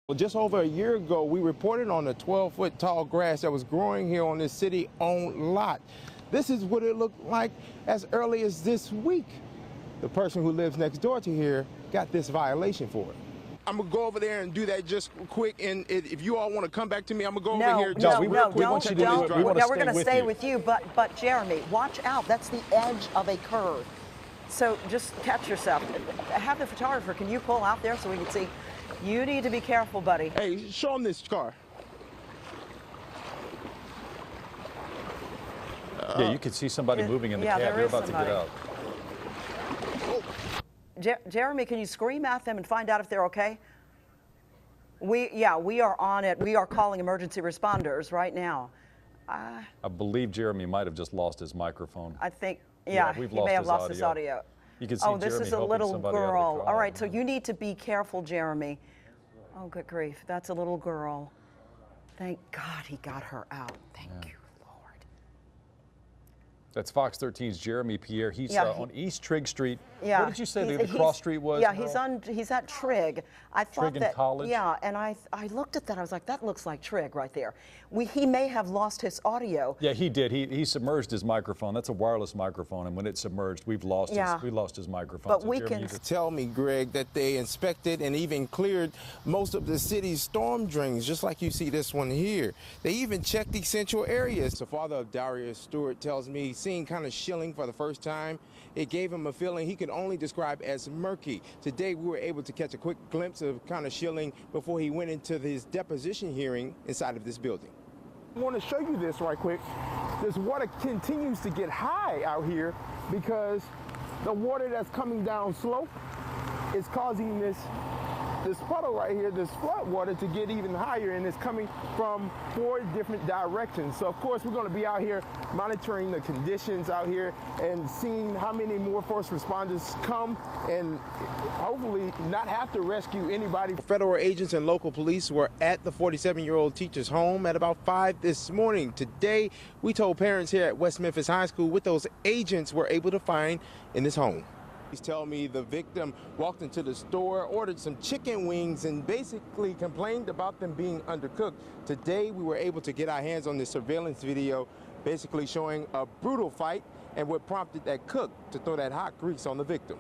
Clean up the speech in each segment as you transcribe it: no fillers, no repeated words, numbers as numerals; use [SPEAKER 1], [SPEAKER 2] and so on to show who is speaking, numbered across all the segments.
[SPEAKER 1] Well, just over a year ago, we reported on the 12-foot tall grass that was growing here on this city-owned lot. This is what it looked like as early as this week. The person who lives next door to here got this violation for it. I'm gonna go over there and do that just quick, and if you all want to come back to me, I'm gonna go over here just real quick.
[SPEAKER 2] We're gonna stay with you, but Jeremy, watch out. That's the edge of a curve. So just catch yourself. Have the photographer, can you pull out there so we can see? You need to be careful, buddy.
[SPEAKER 1] Hey, show him this car.
[SPEAKER 3] Yeah, you could see somebody moving in the cab. They're about to get out.
[SPEAKER 2] Jeremy, can you scream at them and find out if they're okay? We are on it. We are calling emergency responders right now.
[SPEAKER 3] I believe Jeremy might have just lost his microphone.
[SPEAKER 2] I think,
[SPEAKER 3] we've
[SPEAKER 2] he
[SPEAKER 3] lost
[SPEAKER 2] may have
[SPEAKER 3] his
[SPEAKER 2] lost
[SPEAKER 3] audio.
[SPEAKER 2] his audio.
[SPEAKER 3] You can see
[SPEAKER 2] oh, this
[SPEAKER 3] Jeremy
[SPEAKER 2] is a
[SPEAKER 3] helping
[SPEAKER 2] little
[SPEAKER 3] somebody out of the
[SPEAKER 2] girl.
[SPEAKER 3] crowd.
[SPEAKER 2] All right, so you need to be careful, Jeremy. Oh, good grief. That's a little girl. Thank God he got her out. Thank you, Lord.
[SPEAKER 3] That's Fox 13's Jeremy Pierre. He's on East Trigg Street.
[SPEAKER 2] Yeah.
[SPEAKER 3] What did you say the cross street was?
[SPEAKER 2] Yeah, he's at Trigg. I thought
[SPEAKER 3] Trigg and College?
[SPEAKER 2] Yeah, and I looked at that. I was like, that looks like Trigg right there. He may have lost his audio.
[SPEAKER 3] Yeah, he did. He submerged his microphone. That's a wireless microphone, and when it's submerged, we lost his microphone.
[SPEAKER 2] But
[SPEAKER 3] so
[SPEAKER 2] we
[SPEAKER 3] Jeremy,
[SPEAKER 2] can
[SPEAKER 1] tell me, Greg, that they inspected and even cleared most of the city's storm drains, just like you see this one here. They even checked the central areas. The father of Darius Stewart tells me seeing kind of shilling for the first time, it gave him a feeling he could only describe as murky. Today, we were able to catch a quick glimpse of kind of shilling before he went into his deposition hearing inside of this building. I want to show you this right quick. This water continues to get high out here because the water that's coming down slope is causing this puddle right here, this flood water, to get even higher, and it's coming from 4 different directions. So of course we're going to be out here monitoring the conditions out here and seeing how many more force responders come and hopefully not have to rescue anybody. Federal agents and local police were at the 47-year-old teacher's home at about 5 this morning. Today we told parents here at West Memphis High School what those agents were able to find in this home. He's telling me the victim walked into the store, ordered some chicken wings, and basically complained about them being undercooked. Today, we were able to get our hands on this surveillance video, basically showing a brutal fight and what prompted that cook to throw that hot grease on the victim.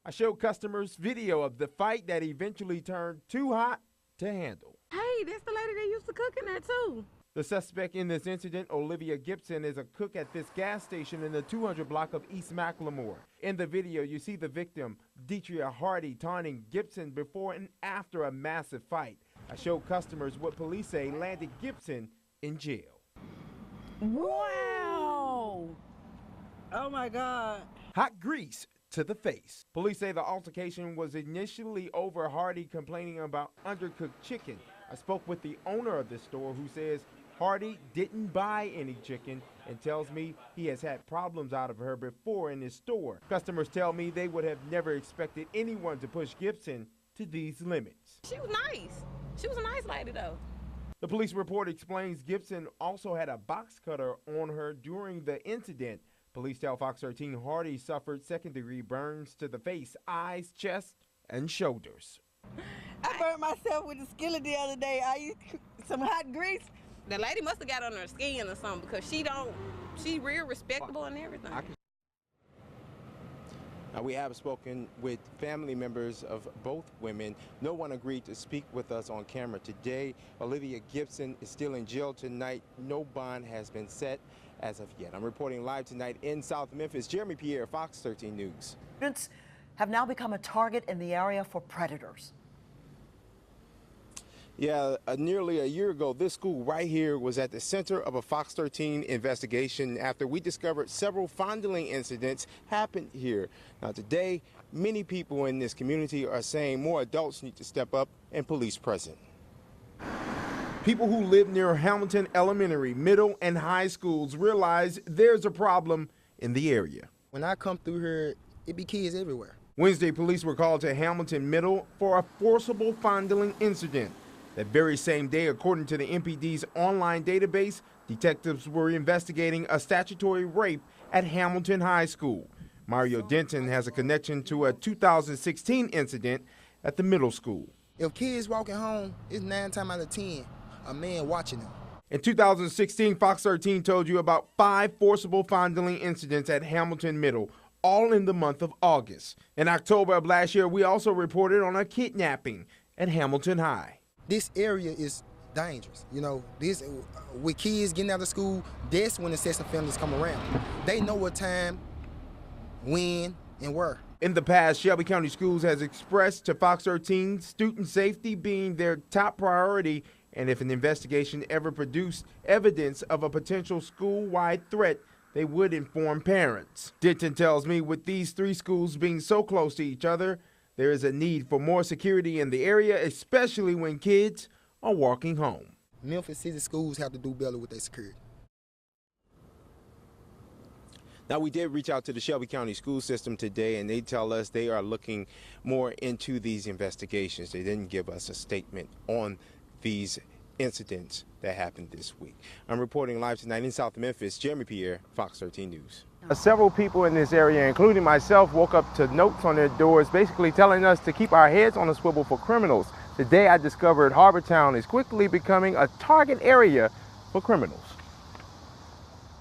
[SPEAKER 1] I showed customers video of the fight that eventually turned too hot to handle.
[SPEAKER 4] Hey, that's the lady that used to cook in there too.
[SPEAKER 1] The suspect in this incident, Olivia Gibson, is a cook at this gas station in the 200 block of East Macklemore. In the video, you see the victim, Deetria Hardy, taunting Gibson before and after a massive fight. I showed customers what police say landed Gibson in jail.
[SPEAKER 4] Wow! Oh my God.
[SPEAKER 1] Hot grease to the face. Police say the altercation was initially over Hardy complaining about undercooked chicken. I spoke with the owner of the store who says Hardy didn't buy any chicken and tells me he has had problems out of her before in his store. Customers tell me they would have never expected anyone to push Gibson to these limits.
[SPEAKER 4] She was nice. She was a nice lady though.
[SPEAKER 1] The police report explains Gibson also had a box cutter on her during the incident. Police tell Fox 13 Hardy suffered second-degree burns to the face, eyes, chest, and shoulders.
[SPEAKER 5] I burned myself with a skillet the other day. I used some hot grease.
[SPEAKER 4] The lady must have got on her skin or something because she real respectable and everything.
[SPEAKER 1] Now, we have spoken with family members of both women. No one agreed to speak with us on camera today. Olivia Gibson is still in jail tonight. No bond has been set as of yet. I'm reporting live tonight in South Memphis. Jeremy Pierre, Fox 13 News.
[SPEAKER 2] Students have now become a target in the area for predators.
[SPEAKER 1] Yeah, nearly a year ago, this school right here was at the center of a Fox 13 investigation after we discovered several fondling incidents happened here. Now today, many people in this community are saying more adults need to step up and police present. People who live near Hamilton Elementary, middle, and high schools realize there's a problem in the area.
[SPEAKER 6] When I come through here, it be kids everywhere.
[SPEAKER 1] Wednesday, police were called to Hamilton Middle for a forcible fondling incident. That very same day, according to the MPD's online database, detectives were investigating a statutory rape at Hamilton High School. Mario Denton has a connection to a 2016 incident at the middle school.
[SPEAKER 6] If kids walking home, it's 9 times out of 10 a man watching them.
[SPEAKER 1] In 2016, Fox 13 told you about 5 forcible fondling incidents at Hamilton Middle, all in the month of August. In October of last year, we also reported on a kidnapping at Hamilton High.
[SPEAKER 6] This area is dangerous. You know, this with kids getting out of school, that's when the sex offenders come around. They know what time, when, and where.
[SPEAKER 1] In the past, Shelby County Schools has expressed to Fox 13 student safety being their top priority, and if an investigation ever produced evidence of a potential school-wide threat, they would inform parents. Denton tells me with these 3 schools being so close to each other, there is a need for more security in the area, especially when kids are walking home.
[SPEAKER 6] Memphis city schools have to do better with their security.
[SPEAKER 1] Now, we did reach out to the Shelby County school system today, and they tell us they are looking more into these investigations. They didn't give us a statement on these incidents that happened this week. I'm reporting live tonight in South Memphis. Jeremy Pierre, Fox 13 News. Several people in this area, including myself, woke up to notes on their doors basically telling us to keep our heads on a swivel for criminals. Today I discovered Harbortown is quickly becoming a target area for criminals.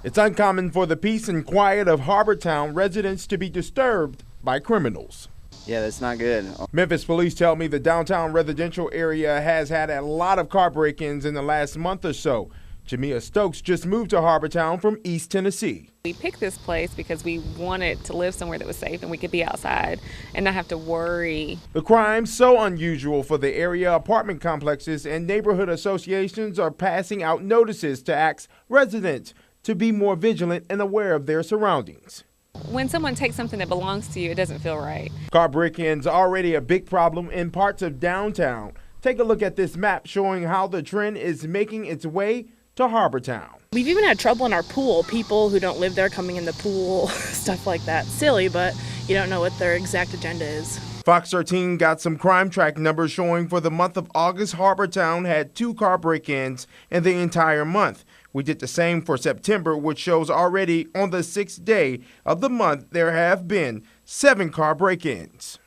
[SPEAKER 1] It's uncommon for the peace and quiet of Harbortown residents to be disturbed by criminals.
[SPEAKER 7] Yeah, that's not good.
[SPEAKER 1] Memphis police tell me the downtown residential area has had a lot of car break-ins in the last month or so. Jamia Stokes just moved to Harbortown from East Tennessee.
[SPEAKER 8] We picked this place because we wanted to live somewhere that was safe and we could be outside and not have to worry.
[SPEAKER 1] The crime so unusual for the area, apartment complexes and neighborhood associations are passing out notices to ask residents to be more vigilant and aware of their surroundings.
[SPEAKER 8] When someone takes something that belongs to you, it doesn't feel right.
[SPEAKER 1] Car break-ins are already a big problem in parts of downtown. Take a look at this map showing how the trend is making its way to Harbortown.
[SPEAKER 9] We've even had trouble in our pool, people who don't live there coming in the pool, stuff like that. Silly, but you don't know what their exact agenda is.
[SPEAKER 1] Fox 13 got some crime track numbers showing for the month of August, Harbortown had 2 car break-ins in the entire month. We did the same for September, which shows already on the 6th day of the month there have been 7 car break-ins.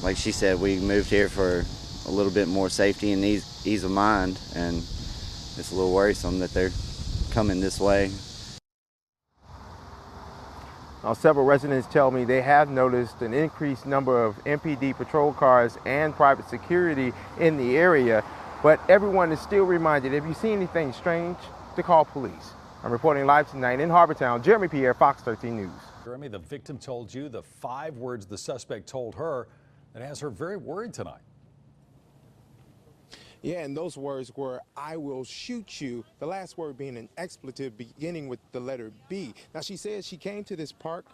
[SPEAKER 7] Like she said, we moved here for a little bit more safety and ease of mind, and it's a little worrisome that they're coming this way.
[SPEAKER 1] Now, several residents tell me they have noticed an increased number of MPD patrol cars and private security in the area, but everyone is still reminded, if you see anything strange, to call police. I'm reporting live tonight in Harbortown. Jeremy Pierre, Fox 13 News.
[SPEAKER 3] Jeremy, the victim told you the 5 words the suspect told her that has her very worried tonight.
[SPEAKER 1] Yeah, and those words were, "I will shoot you," the last word being an expletive beginning with the letter B. Now, she says she came to this park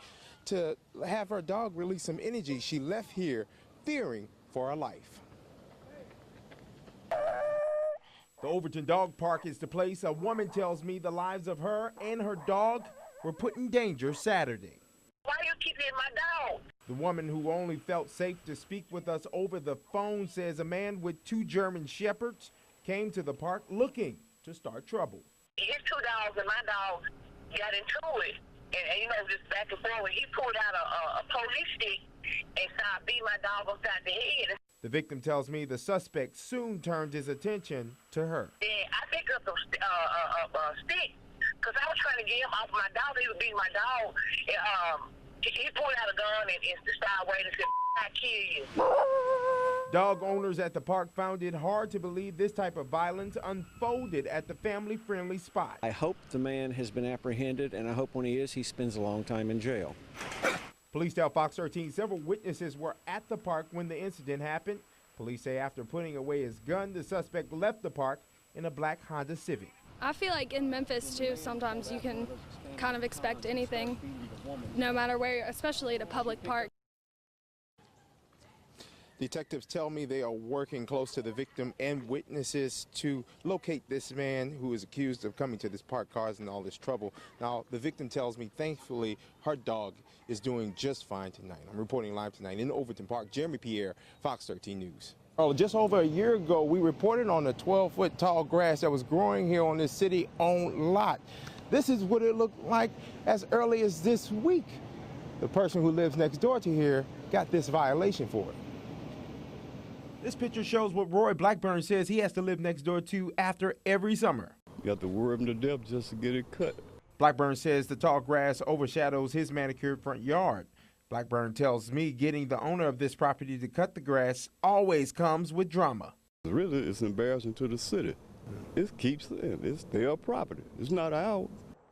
[SPEAKER 1] to have her dog release some energy. She left here fearing for her life. The Overton Dog Park is the place a woman tells me the lives of her and her dog were put in danger Saturday.
[SPEAKER 10] Why you keep hitting my dog?
[SPEAKER 1] The woman, who only felt safe to speak with us over the phone, says a man with 2 German Shepherds came to the park looking to start trouble.
[SPEAKER 10] His 2 dogs and my dog got into it. And you know, just back and forth. He pulled out a police stick and started beating my dog upside the head.
[SPEAKER 1] The victim tells me the suspect soon turned his attention to her.
[SPEAKER 10] Then I picked up a stick because I was trying to get him off my dog. He was beating my dog. He pulled out a gun and started waiting and said, "I kill you."
[SPEAKER 1] Dog owners at the park found it hard to believe this type of violence unfolded at the family-friendly spot.
[SPEAKER 11] I hope the man has been apprehended, and I hope when he is, he spends a long time in jail.
[SPEAKER 1] Police tell Fox 13 several witnesses were at the park when the incident happened. Police say after putting away his gun, the suspect left the park in a black Honda Civic.
[SPEAKER 12] I feel like in Memphis, too, sometimes you can kind of expect anything, no matter where, especially at a public park.
[SPEAKER 1] Detectives tell me they are working close to the victim and witnesses to locate this man who is accused of coming to this park causing all this trouble. Now, the victim tells me, thankfully, her dog is doing just fine tonight. I'm reporting live tonight in Overton Park. Jeremy Pierre, Fox 13 News. Oh, just over a year ago, we reported on the 12-foot tall grass that was growing here on this city-owned lot. This is what it looked like as early as this week. The person who lives next door to here got this violation for it. This picture shows what Roy Blackburn says he has to live next door to after every summer.
[SPEAKER 13] You have to worry him to death just to get it cut.
[SPEAKER 1] Blackburn says the tall grass overshadows his manicured front yard. Blackburn tells me getting the owner of this property to cut the grass always comes with drama.
[SPEAKER 13] Really, it's embarrassing to the city. It keeps saying it's their property. It's not ours.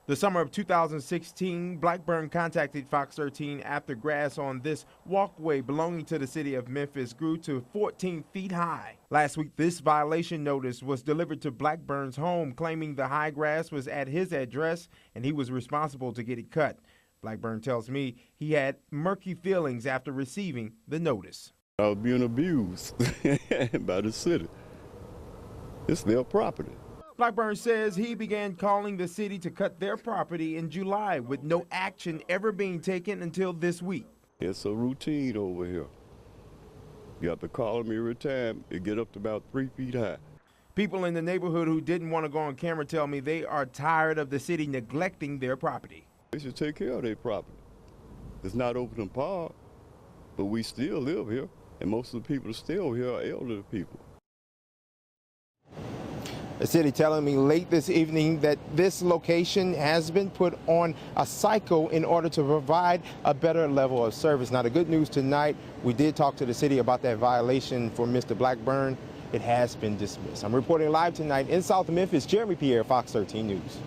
[SPEAKER 1] The summer of 2016, Blackburn contacted Fox 13 after grass on this walkway belonging to the city of Memphis grew to 14 feet high. Last week, this violation notice was delivered to Blackburn's home, claiming the high grass was at his address and he was responsible to get it cut. Blackburn tells me he had murky feelings after receiving the notice.
[SPEAKER 13] I was being abused by the city. It's their property.
[SPEAKER 1] Blackburn says he began calling the city to cut their property in July with no action ever being taken until this week.
[SPEAKER 13] It's a routine over here. You have to call them every time. It get up to about 3 feet high.
[SPEAKER 1] People in the neighborhood who didn't want to go on camera tell me they are tired of the city neglecting their property.
[SPEAKER 13] They should take care of their property. It's not open park, but we still live here, and most of the people that stay over here are elderly people.
[SPEAKER 1] The city telling me late this evening that this location has been put on a cycle in order to provide a better level of service. Now, the good news tonight, we did talk to the city about that violation for Mr. Blackburn. It has been dismissed. I'm reporting live tonight in South Memphis. Jeremy Pierre, Fox 13 News.